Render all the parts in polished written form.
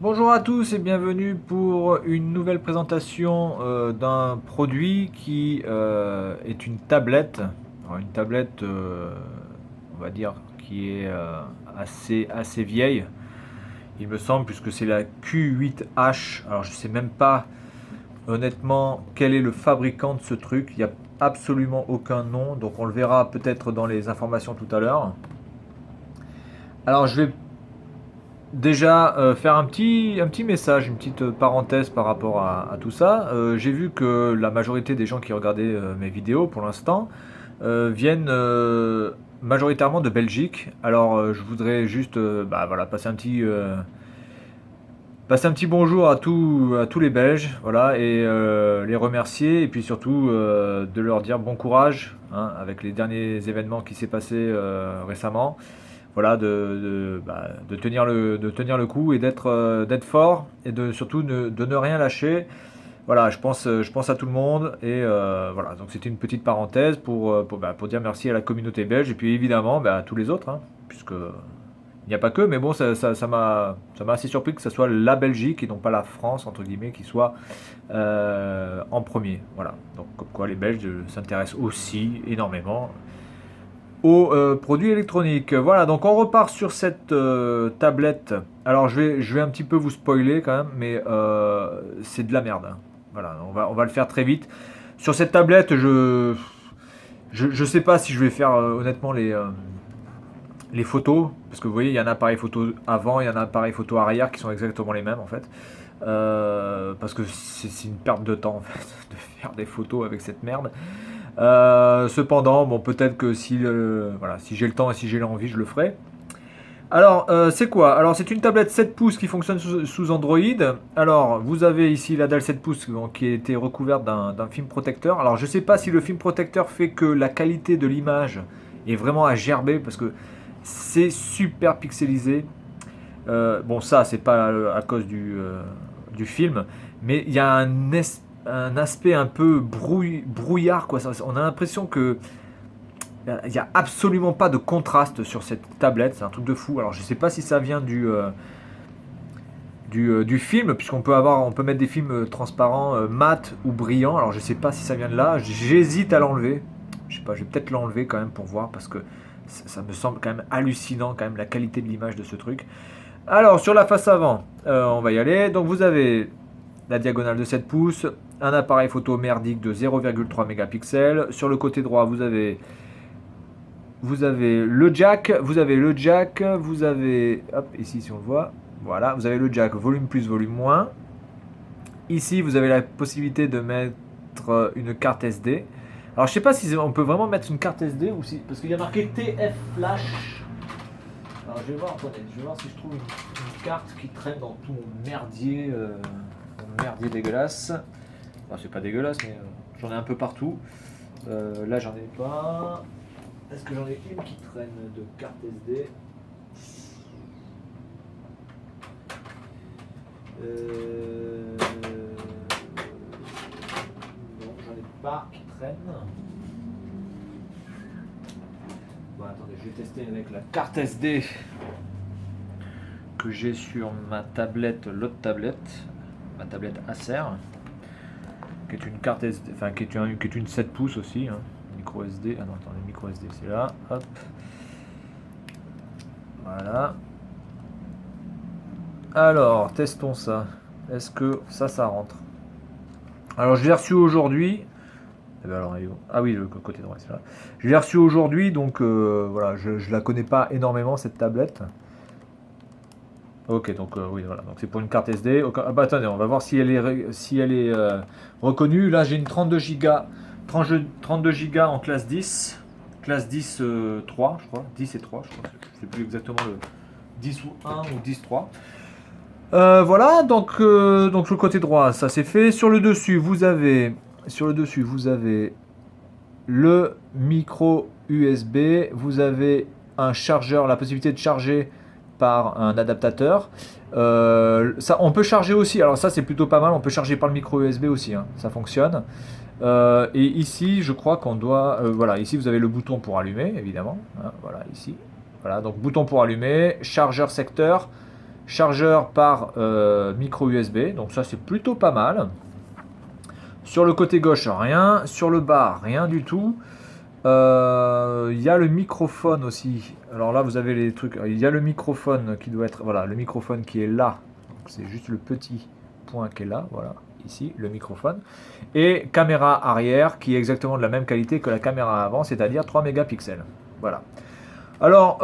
Bonjour à tous et bienvenue pour une nouvelle présentation d'un produit qui est une tablette. Alors, une tablette, on va dire, qui est assez vieille, il me semble, puisque c'est la Q8H. Alors je sais même pas honnêtement quel est le fabricant de ce truc. Il n'y a absolument aucun nom, donc on le verra peut-être dans les informations tout à l'heure. Alors je vais déjà, faire un petit message, une petite parenthèse par rapport à tout ça. J'ai vu que la majorité des gens qui regardaient mes vidéos pour l'instant viennent majoritairement de Belgique. Alors je voudrais juste bah, voilà, passer un petit bonjour à tous les Belges, voilà, et les remercier, et puis surtout de leur dire bon courage hein, avec les derniers événements qui s'est passé récemment. Voilà, de tenir le coup et d'être fort et surtout de ne rien lâcher. Voilà, je pense à tout le monde et voilà, donc c'était une petite parenthèse pour dire merci à la communauté belge et puis évidemment à tous les autres, hein, puisque il n'y a pas que, mais bon, ça m'a assez surpris que ce soit la Belgique et non pas la France, entre guillemets, qui soit en premier. Voilà, donc comme quoi les Belges s'intéressent aussi énormément aux produits électroniques. Voilà, donc on repart sur cette tablette. Alors je vais un petit peu vous spoiler quand même, mais c'est de la merde, hein. Voilà, on va le faire très vite. Sur cette tablette, je sais pas si je vais faire honnêtement les photos, parce que vous voyez, il y a un appareil photo avant, il y a un appareil photo arrière qui sont exactement les mêmes en fait. Parce que c'est une perte de temps en fait, de faire des photos avec cette merde. Cependant, bon, peut-être que voilà, si j'ai le temps et si j'ai l'envie, je le ferai. Alors, c'est quoi? Alors, c'est une tablette 7 pouces qui fonctionne sous Android. Alors, vous avez ici la dalle 7 pouces donc, qui a été recouverte d'un film protecteur. Alors, je ne sais pas si le film protecteur fait que la qualité de l'image est vraiment à gerber parce que c'est super pixelisé. Bon, ça, c'est pas à cause du film, mais il y a un aspect un peu brouillard, quoi. On a l'impression que il n'y a absolument pas de contraste sur cette tablette, c'est un truc de fou. Alors je sais pas si ça vient du film, on peut mettre des films transparents, mat ou brillants. Alors je sais pas si ça vient de là. J'hésite à l'enlever. Je sais pas, je vais peut-être l'enlever quand même pour voir parce que ça me semble quand même hallucinant quand même la qualité de l'image de ce truc. Alors sur la face avant, on va y aller. Donc vous avez la diagonale de 7 pouces, un appareil photo merdique de 0,3 mégapixels. Sur le côté droit, vous avez le jack, hop, ici si on le voit, voilà, vous avez le jack volume plus, volume moins. Ici, vous avez la possibilité de mettre une carte SD. Alors, je sais pas si on peut vraiment mettre une carte SD ou si, parce qu'il y a marqué TF Flash. Alors, je vais voir, attendez, je vais voir si je trouve une carte qui traîne dans tout mon merdier dégueulasse. Enfin, c'est pas dégueulasse, mais j'en ai un peu partout. Là, j'en ai pas. Est-ce que j'en ai une qui traîne de carte SD? Non, j'en ai pas qui traîne. Bon, attendez, je vais tester avec la carte SD que j'ai sur ma tablette, l'autre tablette, ma tablette Acer, qui est une carte SD, enfin qui est une 7 pouces aussi, hein, micro SD. Ah non, attendez, micro SD, c'est là. Hop, voilà. Alors, testons ça. Est-ce que ça rentre? Alors, je l'ai reçu aujourd'hui. Eh ben alors, ah oui, le côté droit, c'est là. Je l'ai reçu aujourd'hui, donc voilà, je la connais pas énormément cette tablette. Ok, donc oui, voilà, donc c'est pour une carte SD. Ah bah attendez, on va voir si elle est reconnue. Là, j'ai une 32 Go, 32 Go en classe 10 3, je crois, 10 et 3, je crois. Je sais plus exactement le 10 ou 1 ou 10 3. Voilà, donc le côté droit, ça c'est fait. Sur le dessus, vous avez le micro USB, vous avez un chargeur, la possibilité de charger par un adaptateur. Ça, on peut charger aussi, alors ça c'est plutôt pas mal, on peut charger par le micro USB aussi, hein, ça fonctionne. Et ici, je crois qu'on doit, voilà, ici vous avez le bouton pour allumer, évidemment, hein, voilà, ici. Voilà, donc bouton pour allumer, chargeur secteur, chargeur par micro USB, donc ça c'est plutôt pas mal. Sur le côté gauche, rien. Sur le bas, rien du tout. Il y a le microphone aussi. Alors là, vous avez les trucs. Il y a le microphone qui doit être. Voilà, le microphone qui est là. C'est juste le petit point qui est là. Voilà, ici, le microphone. Et caméra arrière qui est exactement de la même qualité que la caméra avant, c'est-à-dire 3 mégapixels. Voilà. Alors,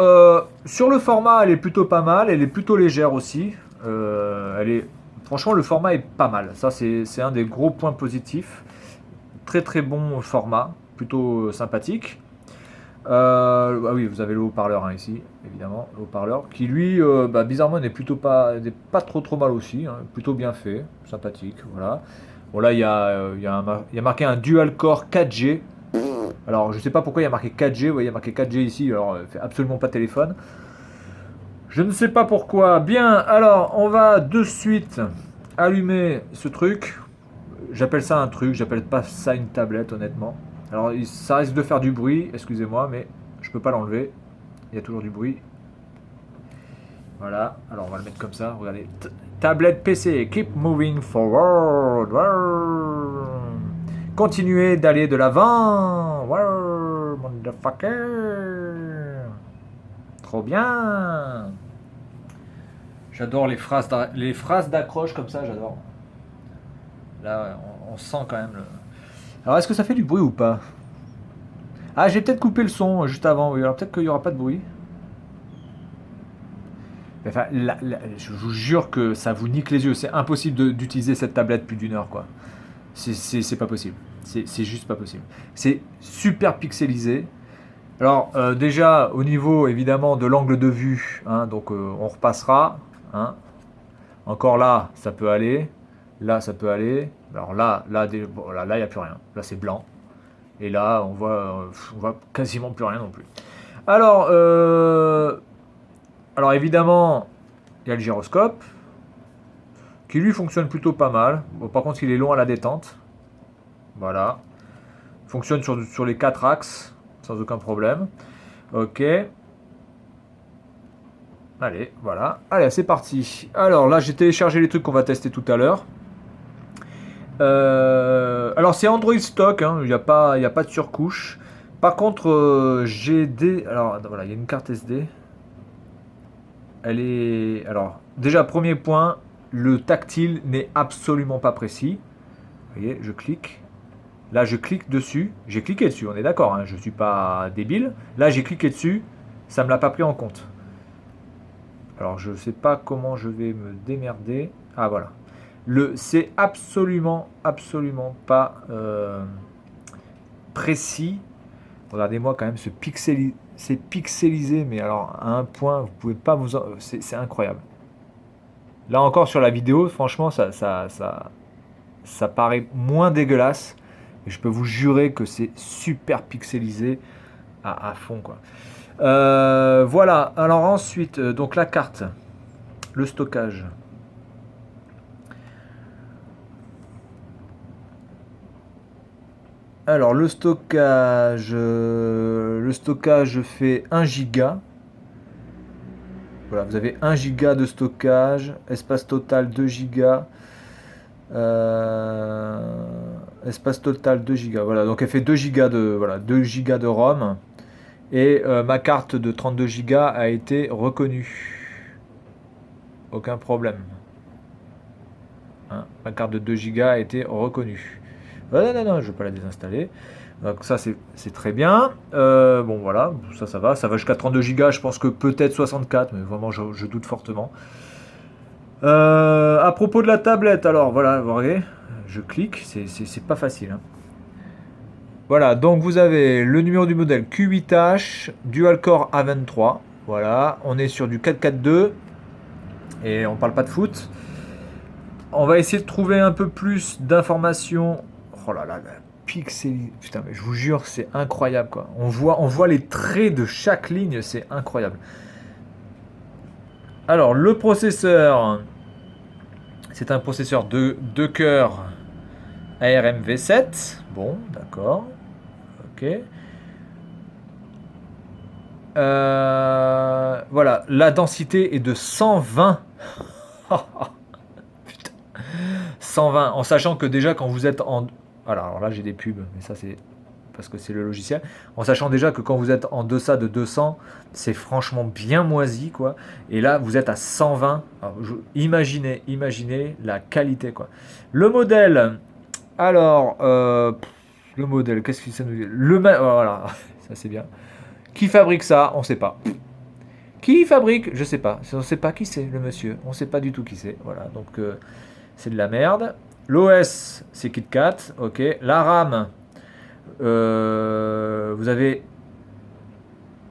sur le format, elle est plutôt pas mal. Elle est plutôt légère aussi. Franchement, le format est pas mal. Ça, c'est un des gros points positifs. Très très bon format, plutôt sympathique. Ah oui, vous avez le haut-parleur hein, ici, évidemment, le haut-parleur, qui lui, bizarrement, n'est n'est pas trop mal aussi, hein, plutôt bien fait, sympathique, voilà. Bon là, il y a marqué un dual-core 4G. Alors, je sais pas pourquoi il y a marqué 4G, vous voyez, il y a marqué 4G ici, alors fait absolument pas téléphone. Je ne sais pas pourquoi. Bien, alors, on va de suite allumer ce truc. J'appelle ça un truc, j'appelle pas ça une tablette honnêtement. Alors ça risque de faire du bruit, excusez-moi, mais je peux pas l'enlever. Il y a toujours du bruit. Voilà, alors on va le mettre comme ça, regardez. Tablette PC, keep moving forward. Continuez d'aller de l'avant. Motherfucker. Trop bien. J'adore les phrases d'accroche comme ça, j'adore. Là, on sent quand même le... Alors, est-ce que ça fait du bruit ou pas? Ah, j'ai peut-être coupé le son juste avant, oui. Alors, peut-être qu'il n'y aura pas de bruit. Enfin, je vous jure que ça vous nique les yeux. C'est impossible d'utiliser cette tablette plus d'une heure, quoi. C'est pas possible. C'est juste pas possible. C'est super pixelisé. Alors, déjà, au niveau, évidemment, de l'angle de vue, hein, donc on repassera. Hein. Encore là, ça peut aller. Là, ça peut aller. Alors là, bon, là, il n'y a plus rien. Là, c'est blanc. Et là, on voit quasiment plus rien non plus. Alors, évidemment, il y a le gyroscope, qui lui fonctionne plutôt pas mal. Bon, par contre, il est long à la détente. Voilà. Fonctionne sur les 4 axes, sans aucun problème. Ok. Allez, voilà. Allez, c'est parti. Alors là, j'ai téléchargé les trucs qu'on va tester tout à l'heure. Alors c'est Android stock, hein, il n'y a pas de surcouche. Par contre, j'ai des... Alors voilà, il y a une carte SD. Elle est... Alors, déjà, premier point, le tactile n'est absolument pas précis. Vous voyez, je clique. Là, je clique dessus. J'ai cliqué dessus, on est d'accord, hein, je ne suis pas débile. Là, j'ai cliqué dessus, ça ne me l'a pas pris en compte. Alors, je ne sais pas comment je vais me démerder. Ah, voilà. C'est absolument pas précis. Regardez-moi quand même c'est pixelisé, mais alors à un point, vous pouvez pas vous... C'est incroyable. Là encore sur la vidéo, franchement, ça paraît moins dégueulasse. Et je peux vous jurer que c'est super pixelisé à fond, quoi. Voilà, alors ensuite, donc la carte, le stockage. Alors le stockage fait 1 giga. Voilà, vous avez 1 giga de stockage, espace total 2 gigas. Espace total 2 gigas. Voilà, donc elle fait 2 gigas de 2 gigas de ROM. Et ma carte de 32 gigas a été reconnue. Aucun problème. Hein, ma carte de 2 gigas a été reconnue. Non, je ne vais pas la désinstaller. Donc ça c'est très bien. Bon voilà, ça va. Ça va jusqu'à 32 gigas, je pense que peut-être 64, mais vraiment je doute fortement. À propos de la tablette, alors voilà, vous voyez, je clique, c'est pas facile. Hein. Voilà, donc vous avez le numéro du modèle Q8H, Dual Core A23. Voilà, on est sur du 442 et on parle pas de foot. On va essayer de trouver un peu plus d'informations. Oh là là, pixel. Putain, mais je vous jure, c'est incroyable quoi. On voit les traits de chaque ligne, c'est incroyable. Alors, le processeur, c'est un processeur de 2 cœurs ARM V7. Bon, d'accord. Ok. Voilà, la densité est de 120. Putain. 120, en sachant que déjà quand vous êtes en... Voilà, alors là j'ai des pubs, mais ça c'est parce que c'est le logiciel. En sachant déjà que quand vous êtes en deçà de 200, c'est franchement bien moisi, quoi. Et là, vous êtes à 120. Alors, imaginez la qualité, quoi. Le modèle, alors, le modèle, qu'est-ce que ça nous dit? Voilà, ça c'est bien. Qui fabrique ça? On ne sait pas. Qui fabrique? Je sais pas. On ne sait pas qui c'est, le monsieur. On ne sait pas du tout qui c'est. Voilà, donc c'est de la merde. L'OS, c'est KitKat. Ok. La RAM, vous avez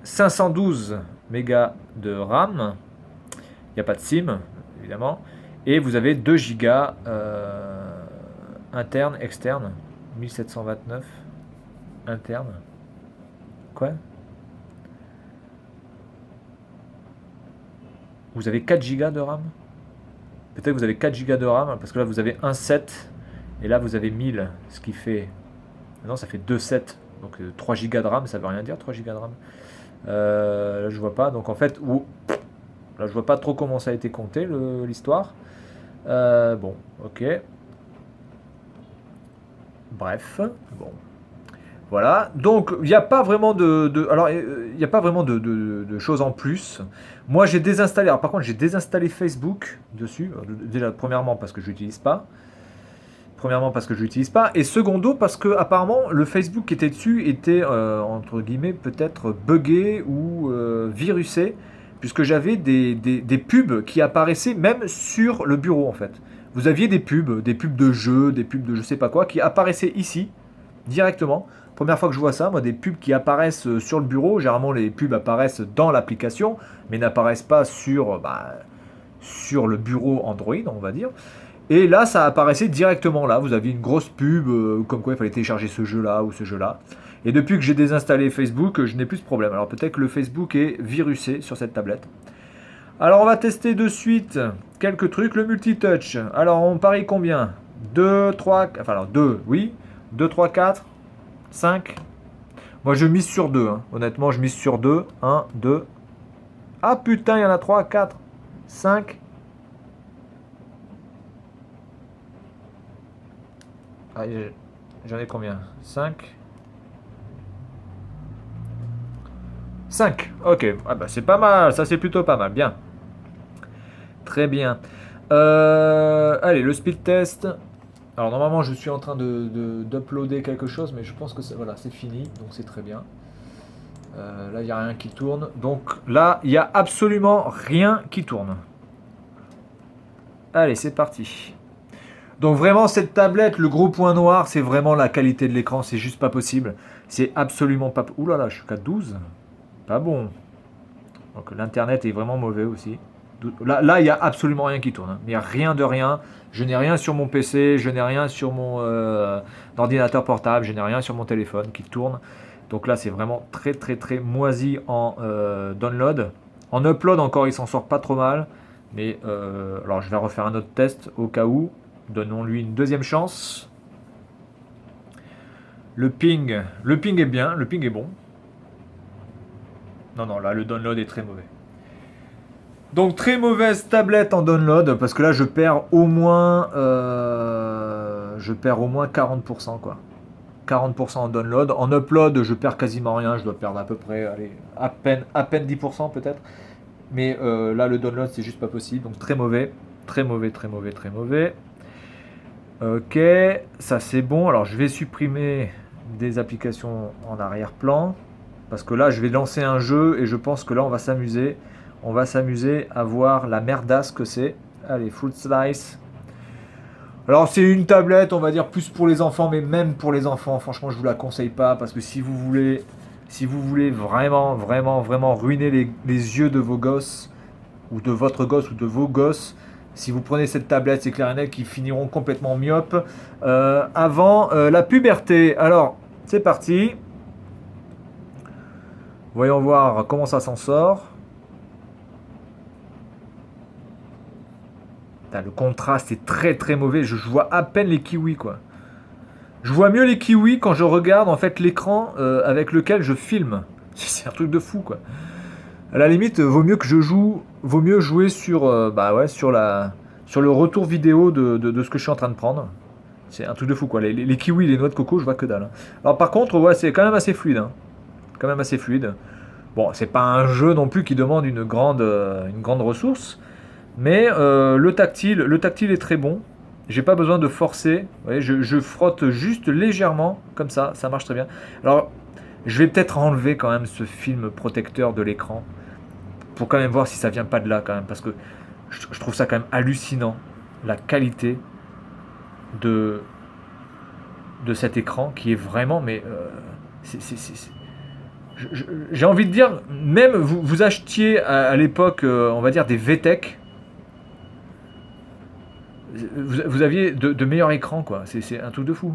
512 mégas de RAM. Il n'y a pas de SIM, évidemment. Et vous avez 2 gigas interne, externe. 1729 interne. Quoi? Vous avez 4 gigas de RAM? Peut-être que vous avez 4 gigas de RAM, parce que là vous avez 1,7 et là vous avez 1000, ce qui fait... Non, ça fait 2,7. Donc 3 gigas de RAM, ça veut rien dire 3 gigas de RAM. Là je vois pas, donc en fait, là je vois pas trop comment ça a été compté l'histoire. Bon, ok. Bref, bon. Voilà, donc il n'y a pas vraiment alors il n'y a pas vraiment de choses en plus. Moi j'ai désinstallé, alors par contre j'ai désinstallé Facebook dessus, déjà premièrement parce que je l'utilise pas. Premièrement parce que je l'utilise pas, et secondo parce que apparemment le Facebook qui était dessus était entre guillemets peut-être buggé ou virusé, puisque j'avais des pubs qui apparaissaient même sur le bureau en fait. Vous aviez des pubs de jeux, des pubs de je sais pas quoi, qui apparaissaient ici directement. Première fois que je vois ça, moi, des pubs qui apparaissent sur le bureau. Généralement, les pubs apparaissent dans l'application, mais n'apparaissent pas sur le bureau Android, on va dire. Et là, ça apparaissait directement là. Vous aviez une grosse pub, comme quoi il fallait télécharger ce jeu-là ou ce jeu-là. Et depuis que j'ai désinstallé Facebook, je n'ai plus ce problème. Alors peut-être que le Facebook est virusé sur cette tablette. Alors on va tester de suite quelques trucs. Le multitouch. Alors on parie combien? 2, 3, enfin alors 2, oui. 2, 3, 4, 5. Moi je mise sur 2. Hein. Honnêtement, je mise sur 2. 1, 2. Ah putain, il y en a 3, 4, 5. Ah, j'en ai combien? 5. 5. Ok. Ah bah c'est pas mal. Ça c'est plutôt pas mal. Bien. Très bien. Allez, le speed test. Alors normalement je suis en train d'uploader quelque chose, mais je pense que voilà, c'est fini, donc c'est très bien. Là il n'y a rien qui tourne, donc là il n'y a absolument rien qui tourne. Allez, c'est parti. Donc vraiment cette tablette, le gros point noir, c'est vraiment la qualité de l'écran, c'est juste pas possible. C'est absolument pas... Ouh là là, je suis qu'à 12. Pas bon. Donc l'internet est vraiment mauvais aussi. Là, il n'y a absolument rien qui tourne. Hein. Il n'y a rien de rien. Je n'ai rien sur mon PC, je n'ai rien sur mon ordinateur portable, je n'ai rien sur mon téléphone qui tourne. Donc là, c'est vraiment très très très moisi en download. En upload encore, il s'en sort pas trop mal. Mais alors, je vais refaire un autre test au cas où. Donnons-lui une deuxième chance. Le ping est bien, le ping est bon. Non, là, le download est très mauvais. Donc très mauvaise tablette en download parce que là je perds au moins 40% quoi. 40% en download. En upload je perds quasiment rien, je dois perdre à peu près allez, à peine 10% peut-être. Mais là le download c'est juste pas possible. Donc très mauvais. Très mauvais, très mauvais, très mauvais. Ok, ça c'est bon. Alors je vais supprimer des applications en arrière-plan. Parce que là je vais lancer un jeu et je pense que là on va s'amuser. On va s'amuser à voir la merdasse que c'est. Allez, Fruit Slice. Alors c'est une tablette, on va dire plus pour les enfants, mais même pour les enfants, franchement je vous la conseille pas parce que si vous voulez vraiment, vraiment, vraiment ruiner les yeux de vos gosses ou de votre gosse ou de vos gosses, si vous prenez cette tablette, c'est clair et net qu'ils finiront complètement myopes avant la puberté. Alors c'est parti. Voyons voir comment ça s'en sort. Le contraste est très très mauvais, je vois à peine les kiwis quoi. Je vois mieux les kiwis quand je regarde en fait l'écran avec lequel je filme. C'est un truc de fou quoi. À la limite, vaut mieux jouer sur, bah ouais, sur le retour vidéo de ce que je suis en train de prendre. C'est un truc de fou quoi. Les kiwis, les noix de coco, je vois que dalle, hein. Alors par contre, ouais, c'est quand même assez fluide, hein. Quand même assez fluide. Bon, c'est pas un jeu non plus qui demande une grande ressource, mais le tactile est très bon. J'ai pas besoin de forcer. Vous voyez, je frotte juste légèrement, comme ça marche très bien. Alors, je vais peut-être enlever quand même ce film protecteur de l'écran pour quand même voir si ça vient pas de là quand même, parce que je trouve ça quand même hallucinant la qualité de de cet écran qui est vraiment, mais j'ai envie de dire, même vous achetiez à l'époque, on va dire des VTech, vous aviez de meilleurs écrans quoi. C'est un truc de fou.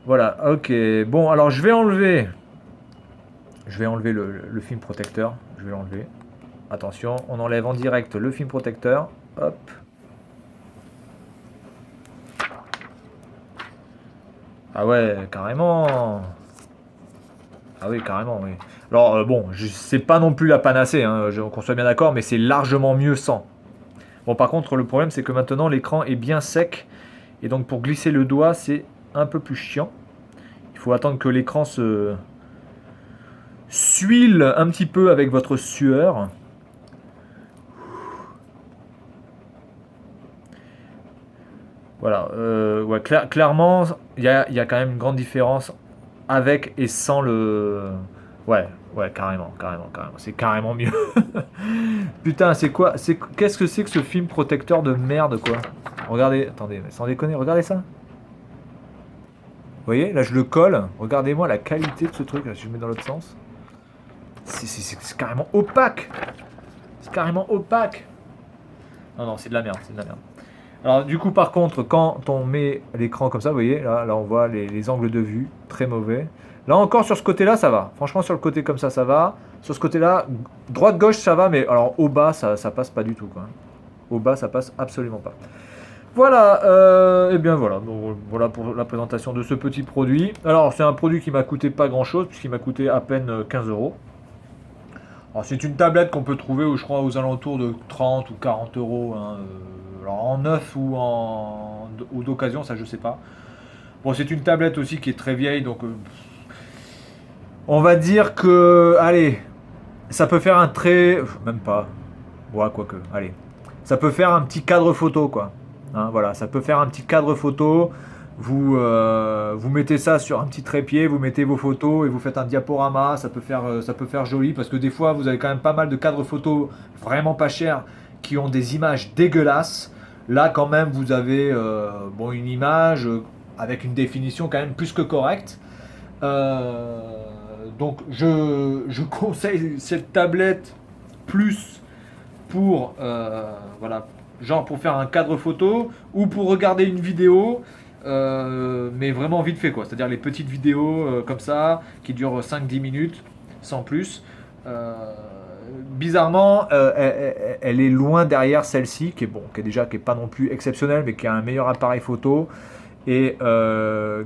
Voilà, ok. Bon, alors je vais enlever le film protecteur. Je vais l'enlever. Attention, on enlève en direct le film protecteur. Hop. Ah ouais, carrément. Ah oui, carrément, oui. Alors bon, c'est pas non plus la panacée, hein, qu'on soit bien d'accord, mais c'est largement mieux sans. Bon, par contre, le problème, c'est que maintenant, l'écran est bien sec. Et donc, pour glisser le doigt, c'est un peu plus chiant. Il faut attendre que l'écran se s'huile un petit peu avec votre sueur. Voilà. Ouais, clairement, il y a quand même une grande différence avec et sans le... Ouais, ouais, carrément, carrément, carrément. C'est carrément mieux. Putain, c'est quoi? Qu'est-ce que c'est que ce film protecteur de merde, quoi? Regardez, attendez, sans déconner, regardez ça. Vous voyez, là je le colle. Regardez-moi la qualité de ce truc, là, si je le mets dans l'autre sens. C'est carrément opaque. C'est carrément opaque. Non, non, c'est de la merde, c'est de la merde. Alors du coup, par contre, quand on met l'écran comme ça, vous voyez, là on voit les angles de vue, très mauvais. Là encore, sur ce côté-là, ça va. Franchement, sur le côté comme ça va. Sur ce côté-là, droite-gauche, ça va, mais alors au bas, ça passe pas du tout, quoi. Au bas, ça passe absolument pas. Voilà, et bien voilà, donc voilà pour la présentation de ce petit produit. Alors c'est un produit qui m'a coûté pas grand chose, puisqu'il m'a coûté à peine 15 euros. Alors c'est une tablette qu'on peut trouver, je crois, aux alentours de 30 ou 40 euros, hein, alors en neuf ou d'occasion, ça je sais pas. Bon, c'est une tablette aussi qui est très vieille, donc on va dire que, allez, ça peut faire un très, même pas, ouais, quoique, allez, ça peut faire un petit cadre photo, quoi. Hein, voilà, ça peut faire un petit cadre photo. Vous mettez ça sur un petit trépied, vous mettez vos photos et vous faites un diaporama. Ça peut faire joli parce que des fois, vous avez quand même pas mal de cadres photos vraiment pas chers qui ont des images dégueulasses. Là, quand même, vous avez bon, une image avec une définition quand même plus que correcte. Euh, donc, je conseille cette tablette plus pour voilà, genre pour faire un cadre photo ou pour regarder une vidéo, mais vraiment vite fait quoi. C'est-à-dire les petites vidéos comme ça qui durent 5-10 minutes sans plus. Euh, Bizarrement, elle est loin derrière celle-ci qui est bon, qui est pas non plus exceptionnelle, mais qui a un meilleur appareil photo et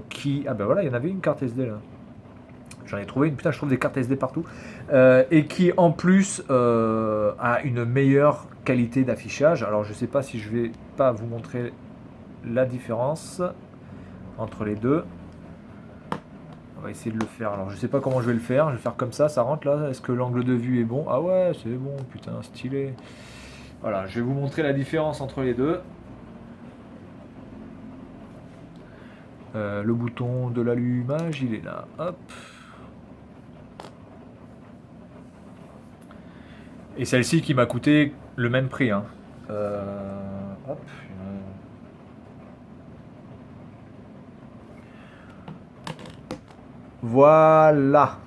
qui ah ben voilà, il y en avait une carte SD là. J'en ai trouvé une, putain, je trouve des cartes SD partout. Et qui en plus a une meilleure qualité d'affichage. Alors je sais pas si je vais pas vous montrer la différence entre les deux. On va essayer de le faire. Alors je sais pas comment je vais le faire. Je vais faire comme ça rentre là. Est-ce que l'angle de vue est bon? Ah ouais, c'est bon, putain, stylé. Voilà, je vais vous montrer la différence entre les deux. Le bouton de l'allumage, il est là. Hop. Et celle-ci qui m'a coûté le même prix, hein. Hop. Voilà.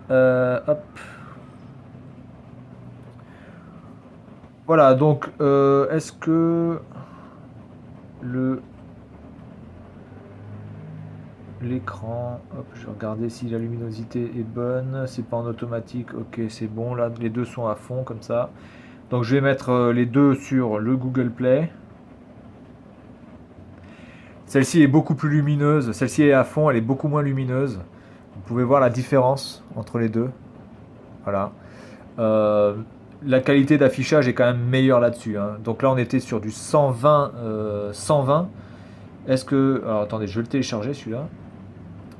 Hop. Voilà, donc est-ce que l'écran, hop, je vais regarder si la luminosité est bonne, c'est pas en automatique, ok c'est bon, là les deux sont à fond comme ça. Donc je vais mettre les deux sur le Google Play. Celle-ci est beaucoup plus lumineuse, celle-ci est à fond, elle est beaucoup moins lumineuse. Vous pouvez voir la différence entre les deux. Voilà. La qualité d'affichage est quand même meilleure là-dessus, hein. Donc là, on était sur du 120, 120. Est-ce que... Alors attendez, je vais le télécharger celui-là.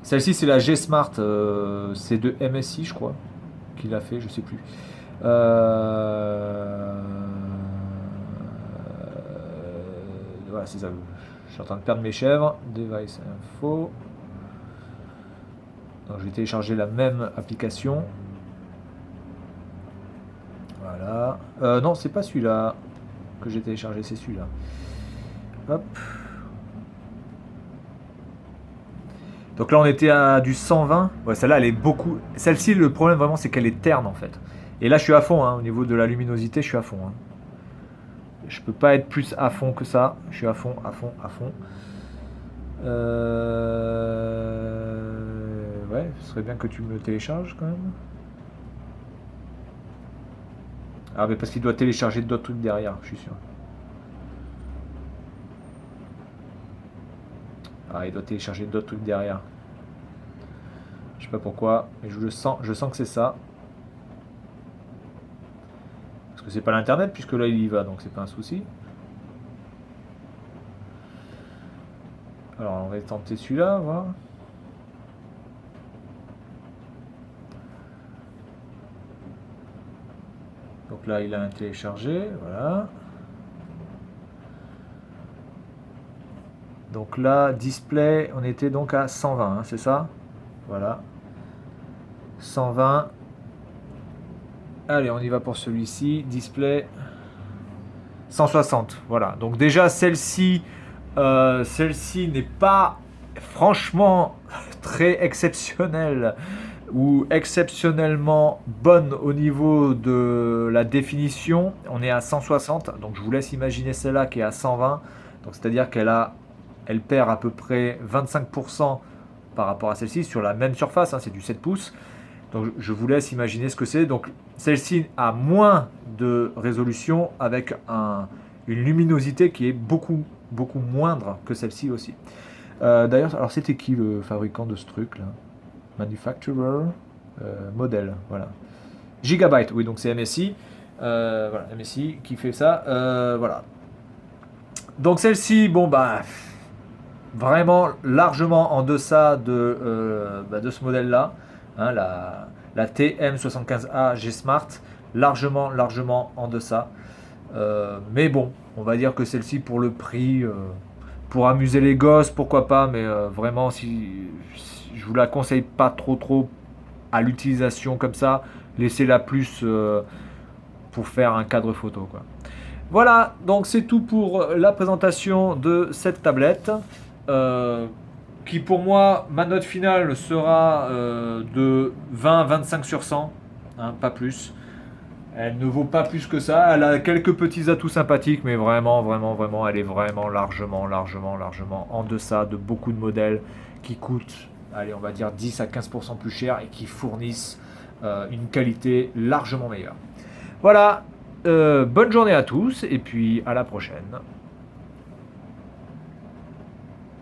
Celle-ci, c'est la G-Smart, c'est de MSI, je crois, qu'il a fait, je sais plus. Voilà, c'est ça. Je suis en train de perdre mes chèvres. Device info. Donc je vais télécharger la même application. Voilà. Non, c'est pas celui-là que j'ai téléchargé, c'est celui-là. Hop. Donc là, on était à du 120. Ouais, celle-là, elle est beaucoup. Celle-ci, le problème vraiment, c'est qu'elle est terne en fait. Et là, je suis à fond, hein. Au niveau de la luminosité, je suis à fond, hein. Je peux pas être plus à fond que ça. Je suis à fond, à fond, à fond. Ouais, ce serait bien que tu me le télécharges quand même. Ah, mais parce qu'il doit télécharger d'autres trucs derrière, je suis sûr. Ah, il doit télécharger d'autres trucs derrière. Je sais pas pourquoi, mais je sens que c'est ça. Parce que c'est pas l'internet, puisque là il y va, donc c'est pas un souci. Alors on va tenter celui-là, voir. Donc là il a un téléchargé, voilà. Donc là, display, on était donc à 120, hein, c'est ça? Voilà. 120. Allez, on y va pour celui-ci. Display 160. Voilà. Donc déjà, celle-ci n'est pas franchement très exceptionnelle ou exceptionnellement bonne au niveau de la définition. On est à 160. Donc je vous laisse imaginer celle-là qui est à 120. Donc c'est-à-dire elle perd à peu près 25% par rapport à celle-ci sur la même surface, hein, c'est du 7 pouces. Donc je vous laisse imaginer ce que c'est. Donc celle-ci a moins de résolution avec une luminosité qui est beaucoup, beaucoup moindre que celle-ci aussi. D'ailleurs, alors c'était qui le fabricant de ce truc là? Manufacturer, modèle, voilà. Gigabyte, oui, donc c'est MSI. Voilà, MSI qui fait ça. Voilà. Donc celle-ci, bon bah vraiment largement en deçà de ce modèle-là, hein, la TM75A G Smart, largement en deçà. Mais bon, on va dire que celle-ci pour le prix, pour amuser les gosses, pourquoi pas, mais vraiment, si je vous la conseille pas trop à l'utilisation comme ça, laissez-la plus pour faire un cadre photo, quoi. Voilà, donc c'est tout pour la présentation de cette tablette. Qui pour moi, ma note finale sera de 20-25 sur 100, hein, pas plus. Elle ne vaut pas plus que ça. Elle a quelques petits atouts sympathiques, mais vraiment, elle est vraiment largement en deçà de beaucoup de modèles qui coûtent, allez, on va dire 10 à 15% plus cher et qui fournissent une qualité largement meilleure. Voilà, bonne journée à tous et puis à la prochaine.